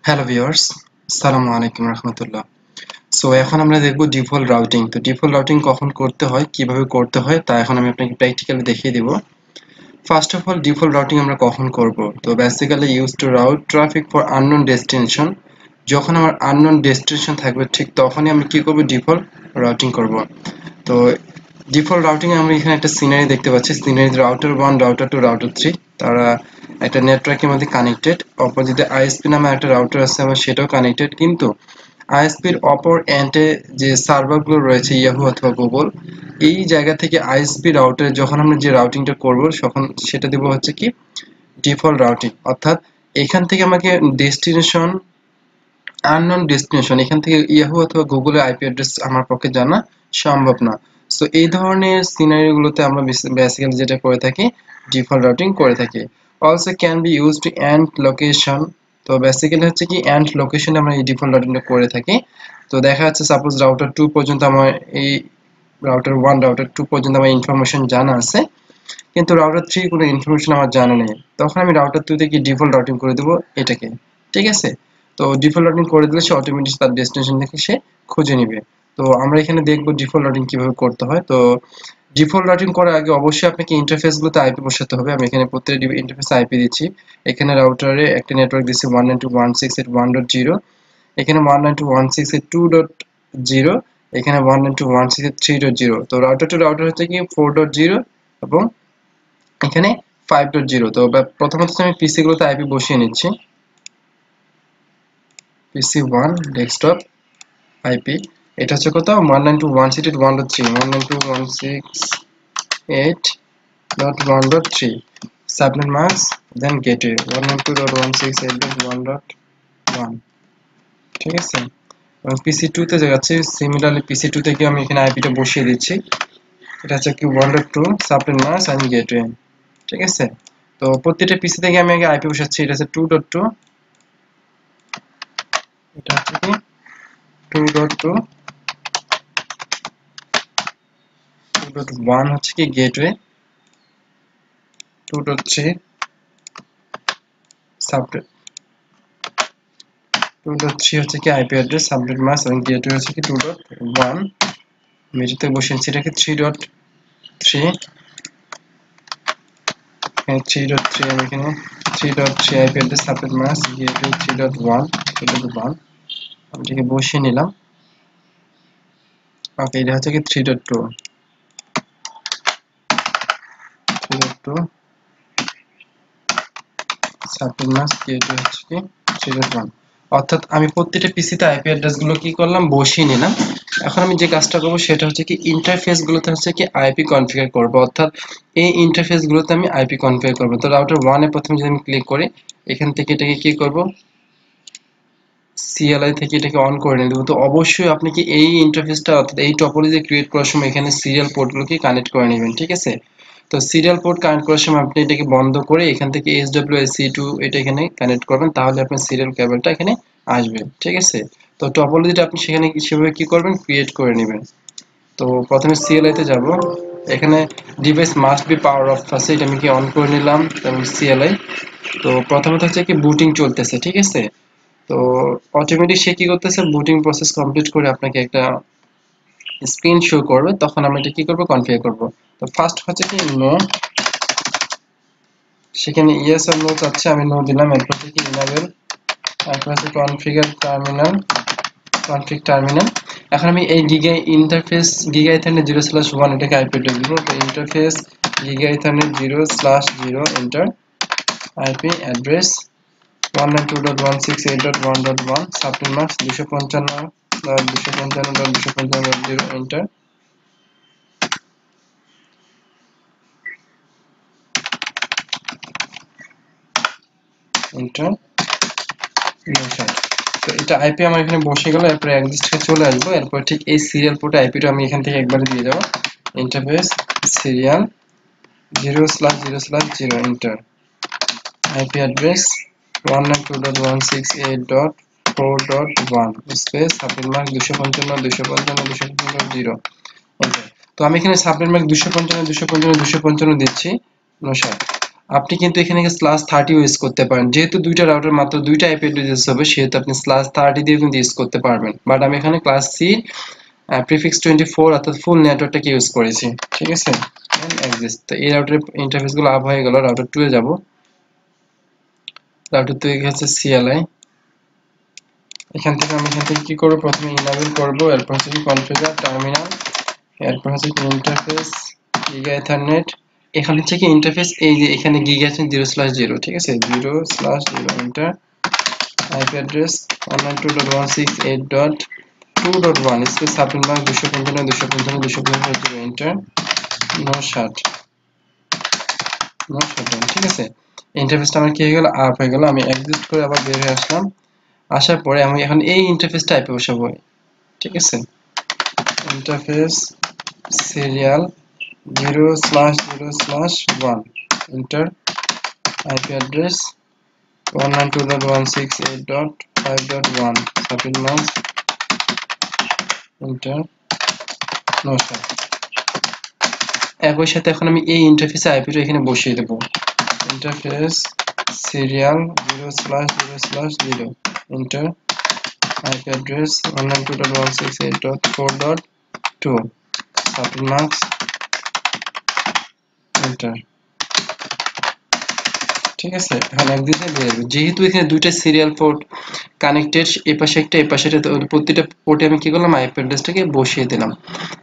Hello viewers, আসসালামু আলাইকুম রাহমাতুল্লাহ। সো এখন আমরা দেখব ডিফল্ট রাউটিং। তো ডিফল্ট রাউটিং কখন করতে হয়, কিভাবে করতে হয় তা এখন আমি আপনাকে প্র্যাকটিক্যালি দেখিয়ে দেব। First of all default routing আমরা কখন করব? তো basically use to route traffic for unknown destination. যখন আমার আননোন ডেস্টিনেশন থাকবে ঠিক তখনই আমি কি করব? ডিফল্ট রাউটিং করব। তো ডিফল্ট রাউটিং এ আমরা এখানে একটা সিনারি দেখতে পাচ্ছি। সিনারি রাউটার 1, রাউটার 2, রাউটার 3 তারা একটা নেটওয়ার্কের মধ্যে কানেক্টেড। অপোজিটে আইএসপি নামে একটা রাউটার আছে, আমার সেটাও কানেক্টেড। কিন্তু আইএসপির অপর এন্ডে যে সার্ভারগুলো রয়েছে ইয়াহু অথবা গুগল, এই জায়গা থেকে আইএসপি রাউটারে যখন আমরা যে রাউটিংটা করব তখন সেটা দেব হচ্ছে কি ডিফল্ট রাউটিং। অর্থাৎ এখান থেকে আমাকে ডেস্টিনেশন আননোন ডেস্টিনেশন এখান থেকে ইয়াহু অথবা গুগলের আইপি অ্যাড্রেস আমার পক্ষে জানা সম্ভব না। সো এই ধরনের সিনারিওগুলোতে আমরা বেসিক্যালি যেটা করে থাকি ডিফল্ট রাউটিং করে থাকি। Also can be use to end location. তো বেসিক্যালি হচ্ছে কি এন্ড লোকেশনে আমরা এই ডিফল্ট রাউটিংটা করে থাকি। তো দেখা যাচ্ছে সাপোজ রাউটার 2 পর্যন্ত আমার এই রাউটার 1 রাউটার 2 পর্যন্ত আমার ইনফরমেশন জানা আছে, কিন্তু রাউটার 3 কোনো ইনফরমেশন আমার জানা নেই। তখন আমি রাউটার 2 তে কি ডিফল্ট রাউটিং করে দেব এটাকে। ঠিক আছে? তো ডিফল্ট রাউটিং করে দিলে সে অটোমেটিক তার ডেস্টিনেশন থেকে সে খুঁজে নিবে। তো আমরা এখানে দেখব ডিফল্ট রাউটিং কিভাবে করতে হয়। তো ডিফল্ট রাউটিং করার আগে অবশ্যই আপনাকে ইন্টারফেসগুলোতে আইপি বসাতে হবে। আমি এখানে প্রত্যেকটা ইন্টারফেসে আইপি দিচ্ছি। এখানে রাউটারে একটা নেটওয়ার্ক দিচ্ছি 192.168.1.0, এখানে 192.168.2.0, এখানে 192.168.3.0। তো রাউটার টু রাউটার হচ্ছে কি 4.0 এবং এখানে 5.0। তো প্রথমত আমি পিসি গুলোতে আইপি বসিয়ে নিচ্ছি। পিসি 1 ডেস্কটপ আইপি এটা হচ্ছে কত 192.168.1.3 192.168.1.3 সাবনেট মাস্ক দেন গেটওয়ে 192.168.1.1। ঠিক আছে? এবং পিসি 2 তে যাচ্ছি। সিমিলারলি পিসি 2 থেকে আমি এখানে আইপিটা বসিয়ে দিচ্ছি। এটা হচ্ছে কি 1.2 সাবনেট মাস্ক এন্ড গেটওয়ে। ঠিক আছে? তো প্রত্যেকটা পিসি থেকে আমি আগে আইপি বসাচ্ছি। এটা হচ্ছে 2.2, এটা হচ্ছে কি 2.2, 2.1 হচ্ছে কি গেটওয়ে, 2.3 সাবনেট, 2.3 হচ্ছে কি আইপি অ্যাড্রেস সাবনেট মাস্ক এবং গেটওয়ে হচ্ছে কি 2.1। মেঝেতে বসিয়েছি এটাকে 3.3, এখানে 3.3 আমি এখানে 3.3 IP address subnet mask gateway 3.1 2.1 আমি এটাকে বসিয়ে নিলাম। ওকে, এটা হচ্ছে কি 3.2 সাবনেট মাস্ক গেটওয়ে হচ্ছে কি 3.1। অর্থাৎ আমি প্রত্যেকটা পিসিতে আইপি অ্যাড্রেস গুলো কি করলাম বসিয়ে নিলাম। এখন আমি যে কাজটা করব সেটা হচ্ছে কি ইন্টারফেস গুলোতে হচ্ছে কি আইপি কনফিগার করব। অর্থাৎ এই ইন্টারফেস গুলোতে আমি আইপি কনফিগার করব। তো রাউটার 1 এ প্রথমে যদি আমি ক্লিক করি এখান থেকে এটাকে কি করব সিএলআই থেকে এটাকে অন করে নিয়ে দেবো। তো অবশ্যই আপনি কি এই ইন্টারফেসটা অর্থাৎ এই টপোলজি ক্রিয়েট করার সময় এখানে সিরিয়াল পোর্টগুলোকে কানেক্ট করে নেবেন। ঠিক আছে? তো সিরিয়াল পোর্ট কানেক্ট করার সময় আপনি এটাকে বন্ধ করে এখান থেকে SWI-C2 এটা এখানে কানেক্ট করবেন, তাহলে আপনার সিরিয়াল কেবলটা এখানে আসবে। ঠিক আছে? তো টপোলজিটা আপনি সেখানে সেভাবে কি করবেন ক্রিয়েট করে নেবেন। তো প্রথমে সিএলআই তে যাব। এখানে device must be power of আছে, এটা আমি কি অন করে নিলাম এবং সিএলআই। তো প্রথমত হচ্ছে কি বুটিং চলতেছে। ঠিক আছে? তো অটোমেটিক সে কি করতেছে বুটিং প্রসেস কমপ্লিট করে আপনাকে একটা স্ক্রিন শো করবে, তখন আমরা এটা কি করব কনফিগার করব। তো ফার্স্ট হচ্ছে কি নো, সেখানে ইয়েস আর নো চাচ্ছে, আমি নো দিলাম। এরপর হচ্ছে কি ইনেবল, এরপর হচ্ছে কনফিগার টার্মিনাল, কনফিগ টার্মিনাল। এখন আমি এই গিগা ইন্টারফেস গিগা ইথারনেট 0/1 এটাকে আইপি অ্যাড্রেস দিব। তো interface giga ethernet 0/0 enter IP address 192.168.1.1 subnet mask 255.255.255.0 enter. Enter তো এটা আইপি আমার এখানে বসে গেল। এরপর এক্সিস্টে চলে আসবো। এরপর ঠিক এই সিরিয়াল পোর্টে আইপিটা আমি এখান থেকে একবারে দিয়ে দেবো। Interface serial 0/0/0 enter IP address 192.168.4.1 space subnet mark 255.255.255.0 enter. তো আমি এখানে সাবনেট মার্ক 255.255.255 দিচ্ছি 59। আপনি কিন্তু এখানে /30 ইউজ করতে পারেন, যেহেতু দুইটা রাউটার মাত্র দুইটা আইপি অ্যাড্রেস হবে সেহেতু আপনি /30 দিয়ে কিন্তু ইউজ করতে পারবেন, বাট আমি এখানে ক্লাস সি প্রিফিক্স 24 অর্থাৎ ফুল নেটওয়ার্কটাকে ইউজ করেছি। ঠিক আছে, এক্সিস্ট। তো এই রাউটারের ইন্টারফেসগুলো আপ হয়ে গেল, রাউটার 2 এ যাব। রাউটার 2 এ গেছে সিএলআই। এখান থেকে কি করব, প্রথমে ইনেবল করব, এরপর হচ্ছে কি কনফিগার টার্মিনাল, এরপর হচ্ছে কি ইন্টারফেস গিগা ইথারনেট। এখানে হচ্ছে কি ইন্টারফেস, এই যে এখানে গিগা আছে 0/0, ঠিক আছে, 0/0 enter. IP address 192.168.2.1 space subnet mark 255.255.255 enter. No shut, no shutdown. ঠিক আছে, ইন্টারফেসটা আমার কি হয়ে গেল, আপ হয়ে গেল। আমি এক্সিট করে আবার বের হয়ে আসলাম। আসার পরে আমি এখন এই ইন্টারফেসটা আইপি বসাবো। ঠিক আছে, interface serial 0/0/1 enter. IP address 192.168.5.1 subnet mask enter. No shut. একই সাথে এখন আমি এই ইন্টারফেসে আইপিটা এখানে বসিয়ে দেব। Interface serial 0/0/0 enter. IP address 192.168.4.2 subnet mask enter. ঠিক আছে, এখন একদিকে যেহেতু এখানে দুইটা সিরিয়াল পোর্ট কানেক্টেড, এপাশে একটা এপাশে একটা, প্রতিটা পোর্টে আমি কি করলাম, আইপি অ্যাড্রেসটাকে বসিয়ে দিলাম।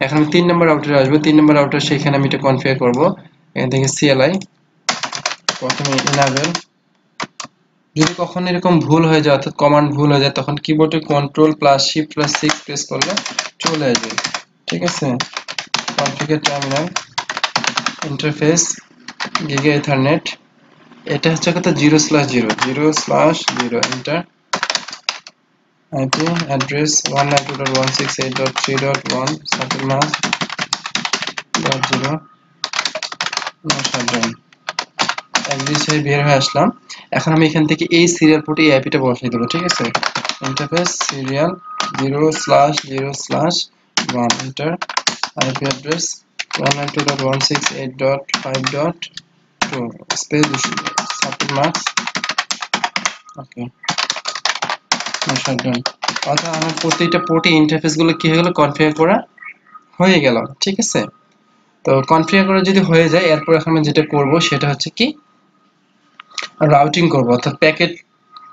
এখন আমি 3 নম্বর রাউটারে আসবো। 3 নম্বর রাউটার সেখানে আমি এটা কনফিগার করব। এখান থেকে সিএলআই প্রথমে ইনেবল। যদি কখনো এরকম ভুল হয়ে যায় অর্থাৎ কমান্ড ভুল হয়ে যায়, তখন কিবোর্ডে Ctrl+Shift+6 প্রেস করলে চলে আসবে। ঠিক আছে, configure terminal, interface giga ethernet, এটা হচ্ছে কত 0/0 enter. IP address 192.168.3.1 subnet mask .0 no shutdown. Exit হয়ে বের হয়ে আসলাম। এখন আমি এখান থেকে এই সিরিয়াল পোর্টে এই আইপিটা বসিয়ে দেবো। ঠিক আছে, interface serial 0/0/1 enter. IP address 192.168.5.2 space subnet mask okay no shutdown. অর্থাৎ আমার প্রত্যেকটা পোর্টে ইন্টারফেস গুলো কি হয়ে গেল, কনফিগার করা হয়ে গেল। ঠিক আছে, তো কনফিগার করা যদি হয়ে যায়, এরপর এখন আমি যেটা করব সেটা হচ্ছে কি রাউটিং করব, অর্থাৎ প্যাকেট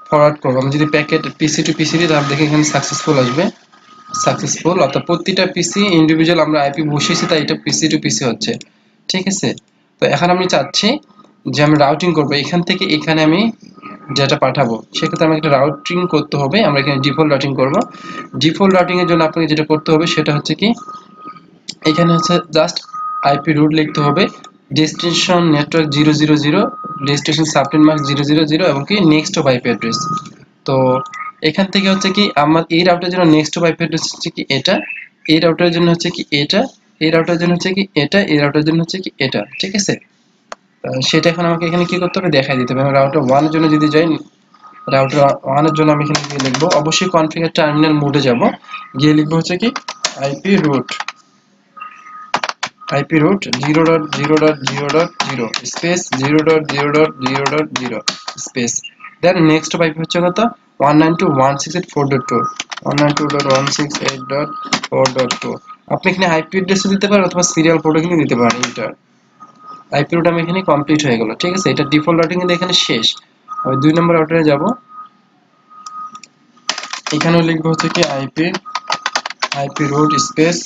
ফরওয়ার্ড করব। আমি যদি প্যাকেট পিসি টু পিসি দিই, তাহলে দেখে এখানে সাকসেসফুল আসবে, সাকসেসফুল। অর্থাৎ প্রতিটা পিসি ইন্ডিভিজুয়াল আমরা আইপি বসিয়েছি, তাই এটা পিসি টু পিসি হচ্ছে। ঠিক আছে, তো এখন আমি চাচ্ছি যে আমি রাউটিং করব, এখান থেকে এখানে আমি যেটা পাঠাবো সেক্ষেত্রে আমাকে একটা রাউটিং করতে হবে। আমরা এখানে ডিফল্ট রাউটিং করব। ডিফল্ট রাউটিং এর জন্য আপনাকে যেটা করতে হবে সেটা হচ্ছে কি, এখানে হচ্ছে জাস্ট আইপি রুট লিখতে হবে, destination network 000, destination subnet mask 000 এবং কি নেক্সট অফ আইপি অ্যাড্রেস। তো এখান থেকে হচ্ছে কি আমার এই রাউটারের জন্য নেক্সট অফ আইপি অ্যাড্রেস হচ্ছে কি এটা, এই রাউটারের জন্য হচ্ছে কি এটা, এই রাউটারের জন্য হচ্ছে কি এটা, এই রাউটারের জন্য হচ্ছে কি এটা। ঠিক আছে, সেটা এখন আমাকে এখানে কি করতে হবে, দেখাই দিতে হবে। আমি রাউটার 1 এর জন্য যদি যাই, রাউটার 1 এর জন্য আমি এখানে গিয়ে লিখবো, অবশ্যই কনফিগার টার্মিনাল মোডে যাব, গিয়ে লিখবো হচ্ছে কি IP route 0.0.0.0 space 0.0.0.0 space, then next hop হচ্ছে কত 192.168.4.2 192.168.4.2। আপনি এখানে আইপি অ্যাড্রেস দিতে পারেন অথবা সিরিয়াল পোর্টও কিন্তু দিতে পারেন। এন্টার। আইপি রুট আমি এখানে কমপ্লিট হয়ে গেল। ঠিক আছে, এটা ডিফল্ট রাউটিং কিন্তু এখানে শেষ। আমি 2 নম্বর রাউটারে যাব, এখানেও লিখবো হচ্ছে কি IP route space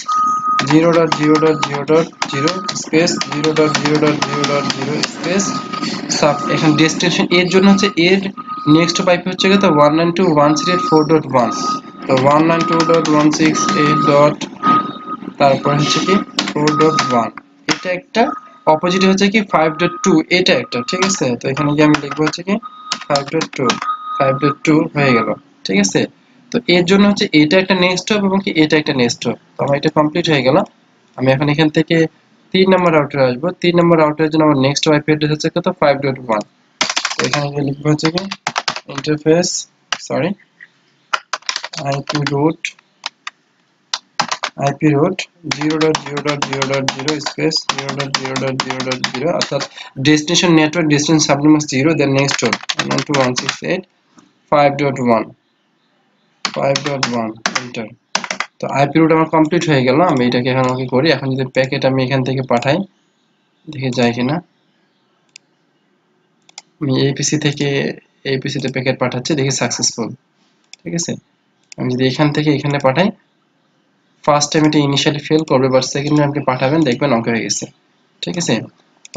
0.0.0.0 space 0.0.0.0 space sub. এখানে ডেস্টিনেশন এর জন্য হচ্ছে এর নেক্সট পাইপ হচ্ছে কত 192.168.4.1, তো 192.168. তারপর হচ্ছে কি 4.1, এটা একটা, অপোজিট হচ্ছে কি 5.2, এটা একটা। ঠিক আছে, তো এখানে কি আমি লিখবো হচ্ছে কি 5.2 হয়ে গেল। ঠিক আছে, তো এর জন্য হচ্ছে এটা একটা নেক্সট হব এবং কি এটা একটা নেক্সট হব। তো আমার এটা কমপ্লিট হয়ে গেল। আমি এখন এখান থেকে 3 নম্বর রাউটারে আসবো। 3 নম্বর রাউটারের জন্য আমার নেক্সট আইপি অ্যাড্রেস হচ্ছে কত 5.1। তো এখানে গিয়ে লিখবো হচ্ছে কি interface IP route IP root 0.0.0.0 space 0.0.0.0 অর্থাৎ destination network destination subnet mask 0 then next hop 192.168.5.1 5.1 enter. তো আইপি রুট আমার কমপ্লিট হয়ে গেল। আমি এটাকে এখন ওকে করি। এখন যদি প্যাকেট আমি এখান থেকে পাঠাই, দেখে যায় কিনা। আমি এপিসি থেকে এপিসি তে প্যাকেট পাঠাচ্ছি, দেখি সাকসেসফুল। ঠিক আছে, আমি যদি এখান থেকে এখানে পাঠাই, ফার্স্ট টাইম এটা ইনিশিয়ালি ফেল করবে, বাট সেকেন্ড টাইম আপনি পাঠাবেন দেখবেন ওকে হয়ে গেছে। ঠিক আছে,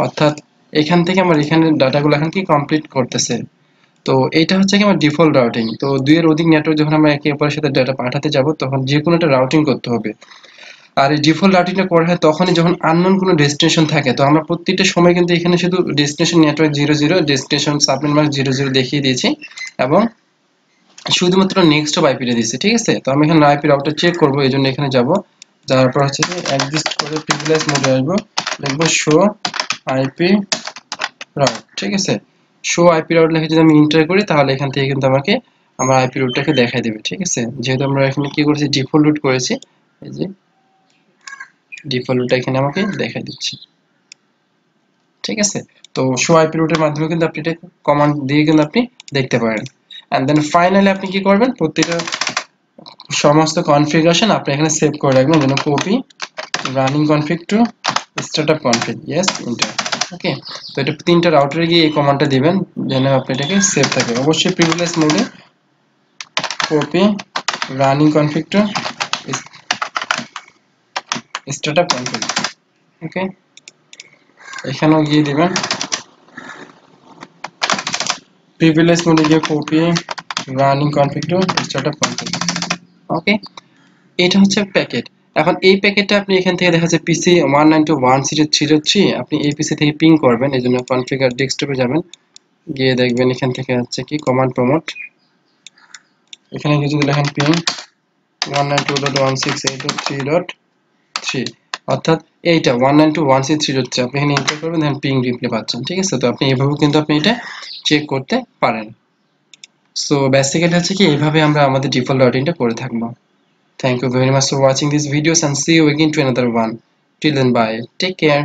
অর্থাৎ এখান থেকে আমার এখানে ডাটাগুলো এখন কি কমপ্লিট করতেছে। তো এইটা হচ্ছে কি আমার ডিফল্ট রাউটিং। তো দুইয়ের অধিক নেটওয়ার্ক যখন আমরা একে অপরের সাথে ডাটা পাঠাতে যাব, তখন যে কোনো একটা রাউটিং করতে হবে। আর এই ডিফল্ট রাউটিংটা করা হয় তখনই যখন আননোন কোনো ডেস্টিনেশন থাকে। তো আমরা প্রত্যেকটা সময় কিন্তু এখানে শুধু destination network 00, destination subnet mask 00 দেখিয়ে দিয়েছি এবং শুধুমাত্র নেক্সট অফ আইপিটা দিয়েছি। ঠিক আছে, তো আমি এখানে আইপি রাউটার চেক করবো, এই জন্য এখানে যাব, যাওয়ার পর হচ্ছে যে অ্যাডজাস্ট করে প্রিভিলেজ মোডে আসবো, লিখবো শো আইপি রাউট। ঠিক আছে, শো আইপি রাউট লিখে যদি আমি এন্টার করি, তাহলে এখান থেকে কিন্তু আমাকে আমার আইপি রুটটাকে দেখাই দেবে। ঠিক আছে, যেহেতু আমরা এখানে কি করেছি, ডিফল্ট রুট করেছি, এই যে ডিফল্ট রুটটা এখানে আমাকে দেখাই দিচ্ছে। ঠিক আছে, তো শো আইপি রুটের মাধ্যমে কিন্তু আপনি এটা কমান্ড দিয়ে কিন্তু আপনি দেখতে পারেন। এন্ড দেন ফাইনালি আপনি কি করবেন, প্রত্যেকটা সমস্ত কনফিগারেশন আপনি এখানে সেভ করে রাখবেন। যেন copy running config to startup config, yes enter. Okay, তো এটা তিনটা রাউটারে গিয়ে এই কমান্ডটা দিবেন যেন আপনি এটাকে সেভ থাকে। অবশ্যই প্রিভিলেজ মোডে copy running config to startup config. Okay, এখানেও গিয়ে দিবেন প্রিভিলেজ মোডে গিয়ে copy running config to startup config. Okay, এটা হচ্ছে প্যাকেট। এখন এই প্যাকেটটা আপনি এখান থেকে দেখা যাচ্ছে পিসি 192.168.3 আপনি এই পিসি থেকে পিং করবেন। এই জন্য কনফিগার ডেস্কটপে যাবেন, গিয়ে দেখবেন এখান থেকে হচ্ছে কি কমান্ড প্রমোট, এখানে গিয়ে যদি লেখেন পিং 192.168.3.3 অর্থাৎ এইটা 192.163 আপনি এখানে এন্টার করবেন, দেন পিং রিপ্লে পাচ্ছেন। ঠিক আছে, তো আপনি এইভাবে কিন্তু আপনি এটা চেক করতে পারেন। সো বেসিক্যালি হচ্ছে কি এইভাবে আমরা আমাদের ডিফল্ট রাউটিংটা করে থাকবো। Thank you very much for watching these videos and see you again to another one. Till then, bye. Take care.